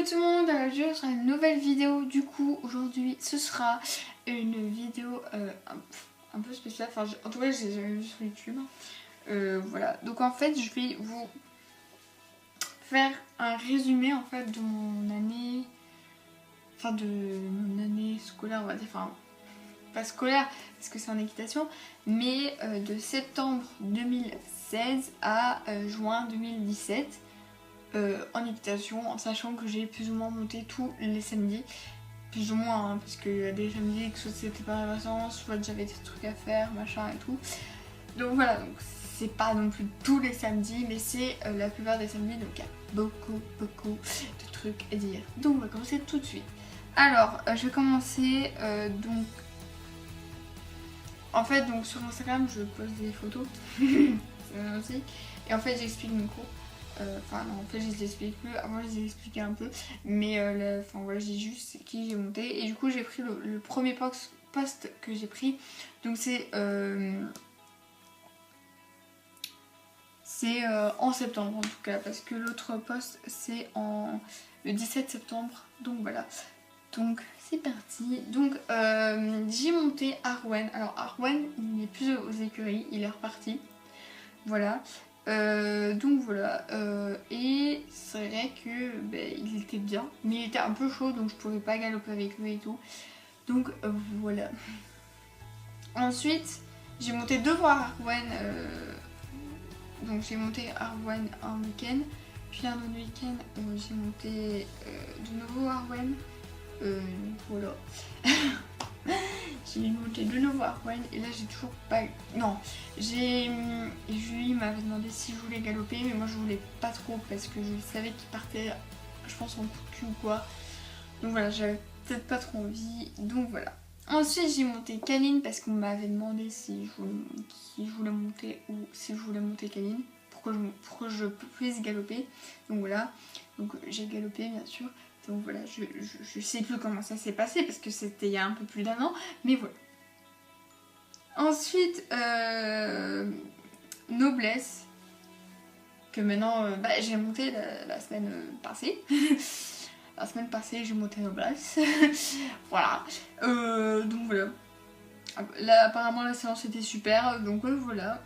Coucou tout le monde, je serai une nouvelle vidéo. Du coup aujourd'hui ce sera une vidéo un peu spéciale. Enfin en tout cas j'ai jamais vu sur YouTube. Voilà, donc en fait je vais vous faire un résumé en fait de mon année, enfin de mon année scolaire on va dire, enfin pas scolaire parce que c'est en équitation, mais de septembre 2016 à juin 2017. En équitation, en sachant que j'ai plus ou moins monté tous les samedis, plus ou moins, hein, parce qu'il y a des samedis que soit c'était pas les vacances, soit j'avais des trucs à faire, machin et tout. Donc voilà, donc c'est pas non plus tous les samedis, mais c'est la plupart des samedis, donc il y a beaucoup de trucs à dire. Donc on va commencer tout de suite. Alors, je vais commencer donc. En fait, donc sur Instagram, je poste des photos, c'est bien aussi, et en fait j'explique mes cours. Enfin non, en fait je les explique plus, avant je les expliquais un peu, mais enfin voilà, j'ai juste qui j'ai monté, et du coup j'ai pris le premier post que j'ai pris, donc c'est en septembre en tout cas, parce que l'autre post c'est le 17 septembre, donc voilà. Donc c'est parti. Donc j'ai monté Arwen. Alors Arwen il n'est plus aux écuries, il est reparti. Voilà. Donc voilà. Et c'est vrai que il était bien, mais il était un peu chaud donc je pouvais pas galoper avec lui et tout. Donc voilà. Ensuite j'ai monté deux fois Arwen. Donc j'ai monté Arwen un week-end. Puis un autre week-end j'ai monté de nouveau Arwen. Voilà. J'ai monté de nouveau Arwen et là j'ai toujours pas. Non, Julie m'avait demandé si je voulais galoper, mais moi je voulais pas trop parce que je savais qu'il partait, je pense, en coup de cul ou quoi. Donc voilà, j'avais peut-être pas trop envie. Donc voilà. Ensuite j'ai monté Kaline parce qu'on m'avait demandé si je voulais monter ou si je voulais monter Kaline pour que je puisse galoper. Donc voilà. Donc j'ai galopé bien sûr. Donc voilà, je sais plus comment ça s'est passé parce que c'était il y a un peu plus d'un an, mais voilà. Ensuite, Noblesse, que maintenant j'ai monté la semaine passée. La semaine passée, j'ai monté Noblesse. Voilà. Donc voilà. Là, apparemment, la séance était super, donc voilà.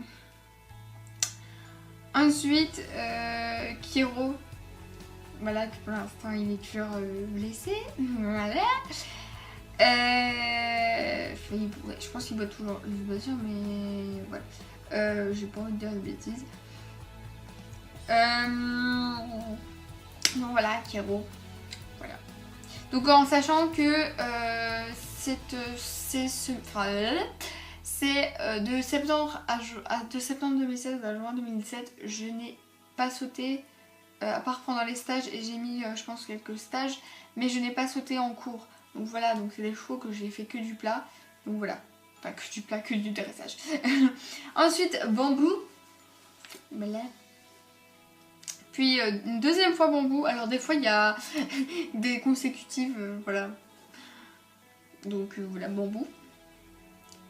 Ensuite, Kiro. Voilà, que pour l'instant il est toujours blessé. Voilà. Je pense qu'il boit toujours, je suis pas sûre, mais voilà. J'ai pas envie de dire de bêtises. Donc voilà, Kiro. Voilà. Donc en sachant que c'est de septembre de septembre 2016 à juin 2017, je n'ai pas sauté. À part pendant les stages, et j'ai mis je pense quelques stages, mais je n'ai pas sauté en cours. Donc voilà, donc c'est des chevaux que j'ai fait que du plat. Donc voilà, pas que du plat, que du dressage. Ensuite bambou, voilà. Puis une deuxième fois bambou. Alors des fois il y a des consécutives, voilà. Donc voilà, bambou.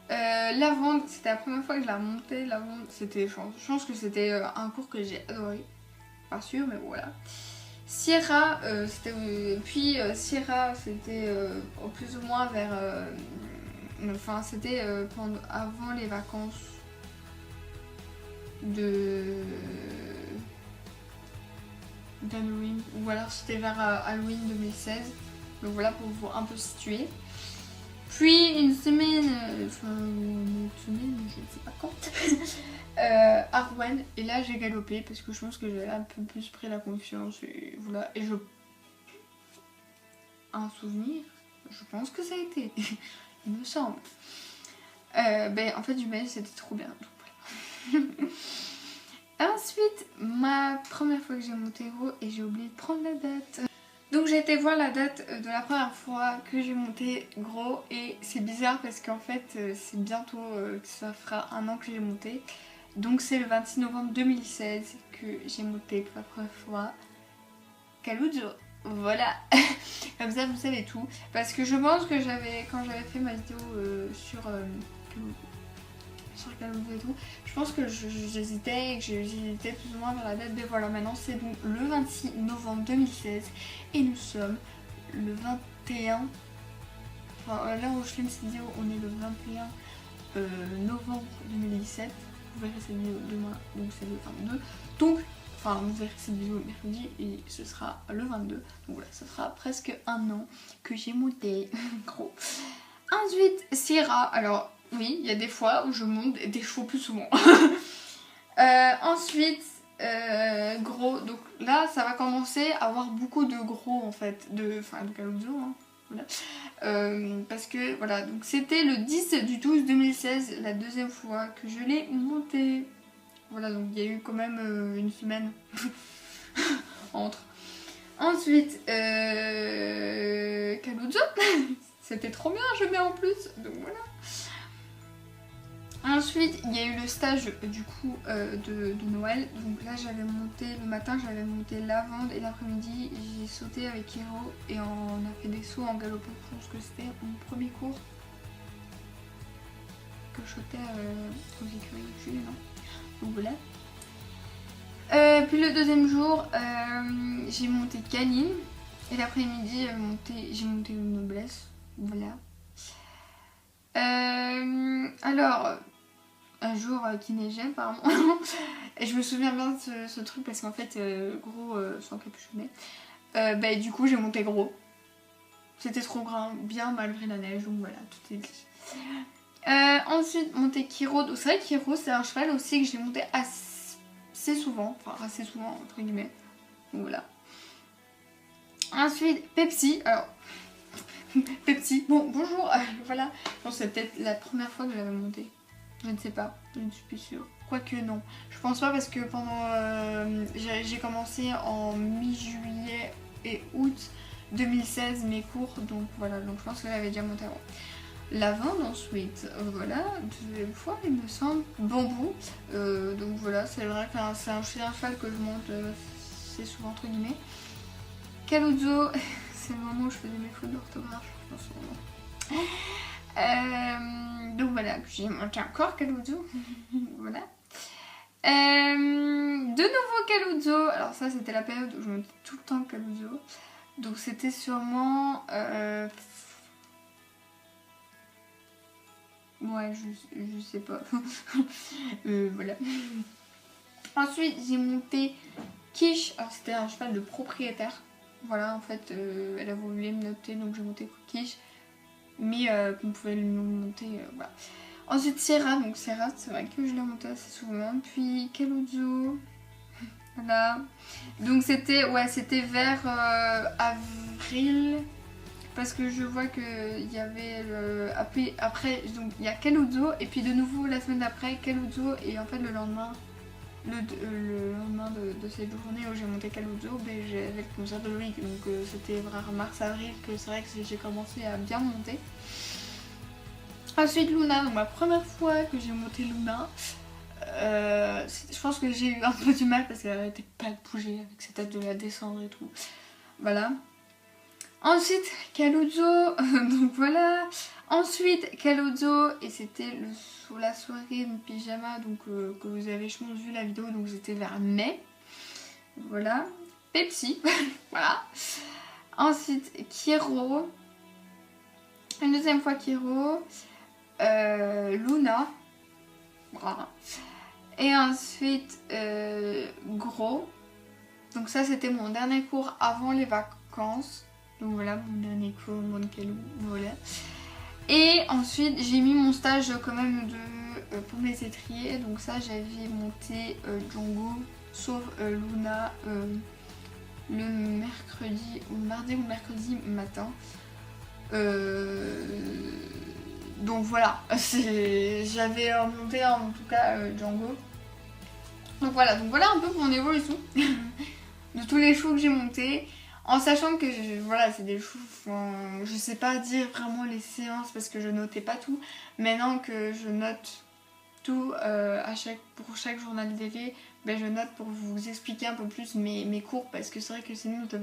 Lavande, c'était la première fois que je la montais. Lavande, c'était, je pense que c'était un cours que j'ai adoré. Pas sûr, mais voilà. Sierra, Sierra, c'était plus ou moins vers. Enfin, c'était avant les vacances d'Halloween, ou alors c'était vers Halloween 2016. Donc voilà, pour vous un peu situer. Puis une semaine, je ne sais pas quand. Arwen, et là j'ai galopé parce que je pense que j'avais un peu plus pris la confiance et voilà, et un souvenir, je pense que ça a été, il me semble. En fait du mail c'était trop bien, donc voilà. Ensuite, ma première fois que j'ai monté gros et j'ai oublié de prendre la date. Donc j'ai été voir la date de la première fois que j'ai monté gros, et c'est bizarre parce qu'en fait c'est bientôt que ça fera un an que j'ai monté. Donc c'est le 26 novembre 2016 que j'ai monté pour la première fois Caluzo. Voilà. Comme ça vous savez tout. Parce que je pense que quand j'avais fait ma vidéo sur Calendrier et tout. Je pense que j'hésitais et que j'hésitais plus ou moins vers la date. Mais voilà, maintenant c'est donc le 26 novembre 2016 et nous sommes le 21. Enfin, là où je filme cette vidéo, on est le 21 novembre 2017. Vous verrez cette vidéo demain, donc c'est le 22. Donc, enfin, vous verrez cette vidéo mercredi et ce sera le 22. Donc voilà, ça fera presque un an que j'ai monté. Gros. Ensuite, Sierra. Alors, oui, il y a des fois où je monte des chevaux plus souvent. Ensuite, gros. Donc là, ça va commencer à avoir beaucoup de gros en fait. De Caluzzo, hein. Voilà. Parce que voilà, donc c'était le 10 du 12 2016, la deuxième fois que je l'ai monté. Voilà, donc il y a eu quand même une semaine entre. Ensuite, Caluzzo. C'était trop bien, je mets en plus. Donc voilà. Ensuite, il y a eu le stage du coup de Noël. Donc là, j'avais monté le matin, j'avais monté lavande et l'après-midi, j'ai sauté avec Hiro et on a fait des sauts en galopant. Je pense que c'était mon premier cours que je sautais aux écuries de Jules, non. Donc voilà. Puis le deuxième jour, j'ai monté Canine et l'après-midi, j'ai monté une noblesse. Voilà. Alors, un jour qui neigeait apparemment. Et je me souviens bien de ce truc parce qu'en fait, gros sans capuchonnet. Du coup, j'ai monté gros. C'était trop grand, bien malgré la neige, donc voilà, tout est dit. Ensuite, monter Kiro. Donc, c'est vrai que Kiro, c'est un cheval aussi que j'ai monté assez souvent. Enfin, assez souvent, entre guillemets. Donc voilà. Ensuite, Pepsi. Alors, Pepsi. Bon, bonjour. Voilà. Je pense que c'est peut-être la première fois que j'avais monté. Je ne sais pas, je ne suis plus sûre. Quoique non. Je pense pas parce que pendant... j'ai commencé en mi-juillet et août 2016 mes cours. Donc voilà, donc je pense que j'avais déjà monté avant. Lavande ensuite, voilà, deuxième fois il me semble. Bambou, donc voilà, c'est vrai que c'est un cheval que je monte assez souvent entre guillemets. Caluzzo, c'est le moment où je faisais mes fautes d'orthographe, je pense au moment. Donc voilà, j'ai monté encore Caluzzo. Voilà. De nouveau Caluzzo. Alors ça c'était la période où je montais tout le temps Caluzzo. Donc c'était sûrement... Ouais, je sais pas. Voilà. Ensuite j'ai monté Quiche. Alors c'était un cheval de propriétaire. Voilà, en fait elle a voulu me noter donc j'ai monté Quiche. Mais qu'on pouvait le monter, voilà. Ensuite Sierra, donc Sierra c'est vrai que je l'ai monté assez souvent. Puis Caluzzo, voilà. Donc c'était vers avril. Parce que je vois qu'il y avait après donc il y a Caluzzo et puis de nouveau la semaine d'après Caluzzo et en fait le lendemain de cette journée où j'ai monté Caluzzo, j'avais le concert de Loïc, donc c'était vraiment mars-avril que c'est vrai que j'ai commencé à bien monter. Ensuite Luna, donc ma première fois que j'ai monté Luna, je pense que j'ai eu un peu du mal parce qu'elle n'arrêtait pas de bouger avec sa tête de la descendre et tout. Voilà. Ensuite Caluzzo, donc voilà. Ensuite Caluzzo et c'était la soirée de pyjama donc que vous avez je pense vu la vidéo, donc c'était vers mai. Voilà. Pepsi, voilà. Ensuite Kiro. Une deuxième fois Kiro. Luna. Voilà. Et ensuite Gros. Donc ça c'était mon dernier cours avant les vacances. Donc voilà mon dernier cours, mon calou, voilà. Et ensuite j'ai mis mon stage quand même pour mes étriers. Donc ça j'avais monté Django sauf Luna le mercredi ou mardi ou mercredi matin. Donc voilà, j'avais monté en tout cas Django. Donc voilà un peu mon évolution de tous les chevaux que j'ai montés. En sachant que voilà, c'est des chevaux, je sais pas dire vraiment les séances parce que je notais pas tout. Maintenant que je note tout pour chaque journal télé, je note pour vous expliquer un peu plus mes cours parce que c'est vrai que sinon je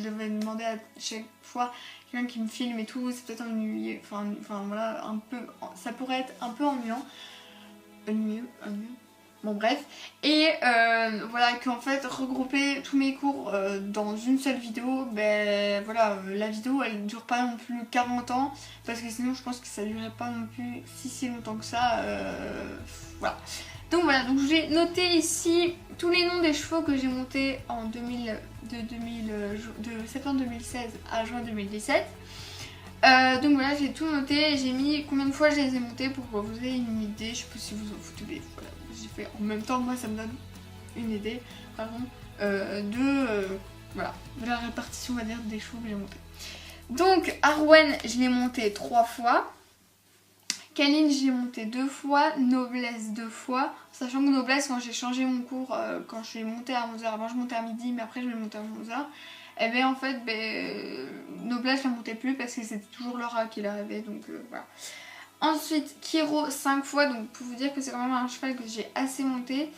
devais demander à chaque fois quelqu'un qui me filme et tout, c'est peut-être ennuyé, enfin voilà, un peu, ça pourrait être un peu ennuyant. Bon bref, et voilà qu'en fait regrouper tous mes cours dans une seule vidéo, ben voilà, la vidéo elle dure pas non plus 40 ans parce que sinon je pense que ça durerait pas non plus si longtemps que ça, voilà. Donc voilà, donc j'ai noté ici tous les noms des chevaux que j'ai montés en de septembre 2016 à juin 2017. Donc voilà, j'ai tout noté, j'ai mis combien de fois je les ai montés pour que vous ayez une idée, je sais pas si vous en foutez, mais voilà, j'ai fait en même temps, moi ça me donne une idée, pardon, voilà, de la répartition on va dire des chevaux que j'ai montés. Donc Arwen je l'ai monté 3 fois, Kaline je l'ai monté 2 fois, Noblesse 2 fois, sachant que Noblesse quand j'ai changé mon cours, quand je l'ai monté à 11h, avant je montais à midi mais après je l'ai monté à 11h. Et bien en fait, Noblesse je la montais plus parce que c'était toujours Laura qui l'arrivait, donc voilà. Ensuite, Kiro 5 fois, donc pour vous dire que c'est quand même un cheval que j'ai assez monté.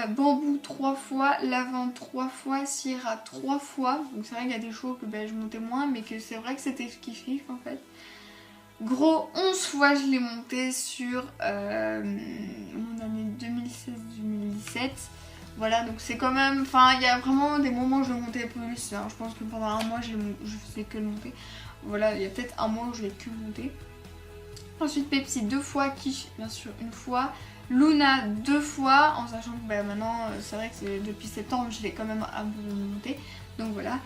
Bambou 3 fois, Lavande 3 fois, Sierra 3 fois. Donc c'est vrai qu'il y a des chevaux que je montais moins, mais que c'est vrai que c'était kiff en fait. Gros 11 fois je l'ai monté sur mon année 2016-2017. Voilà, donc c'est quand même, enfin il y a vraiment des moments où je le montais plus, hein. Je pense que pendant un mois je faisais que le monter. Voilà, il y a peut-être un mois où je l'ai que monté. Ensuite Pepsi 2 fois, Kish bien sûr 1 fois, Luna 2 fois, en sachant que maintenant c'est vrai que depuis septembre je l'ai quand même un peu monté, donc voilà.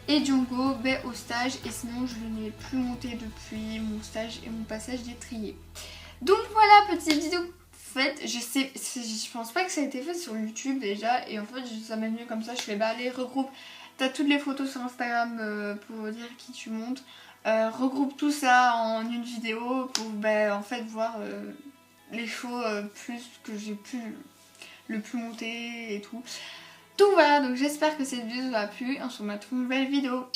Et Django au stage, et sinon je ne l'ai plus monté depuis mon stage et mon passage d'étrier. Donc voilà, petite vidéo faite, je pense pas que ça a été fait sur YouTube déjà, et en fait ça m'est venu comme ça, je fais allez regroupe, t'as toutes les photos sur Instagram pour dire qui tu montes, regroupe tout ça en une vidéo pour en fait voir les chevaux plus que j'ai pu le plus monter et tout. Donc voilà, donc j'espère que cette vidéo vous a plu, on se remet à une nouvelle vidéo.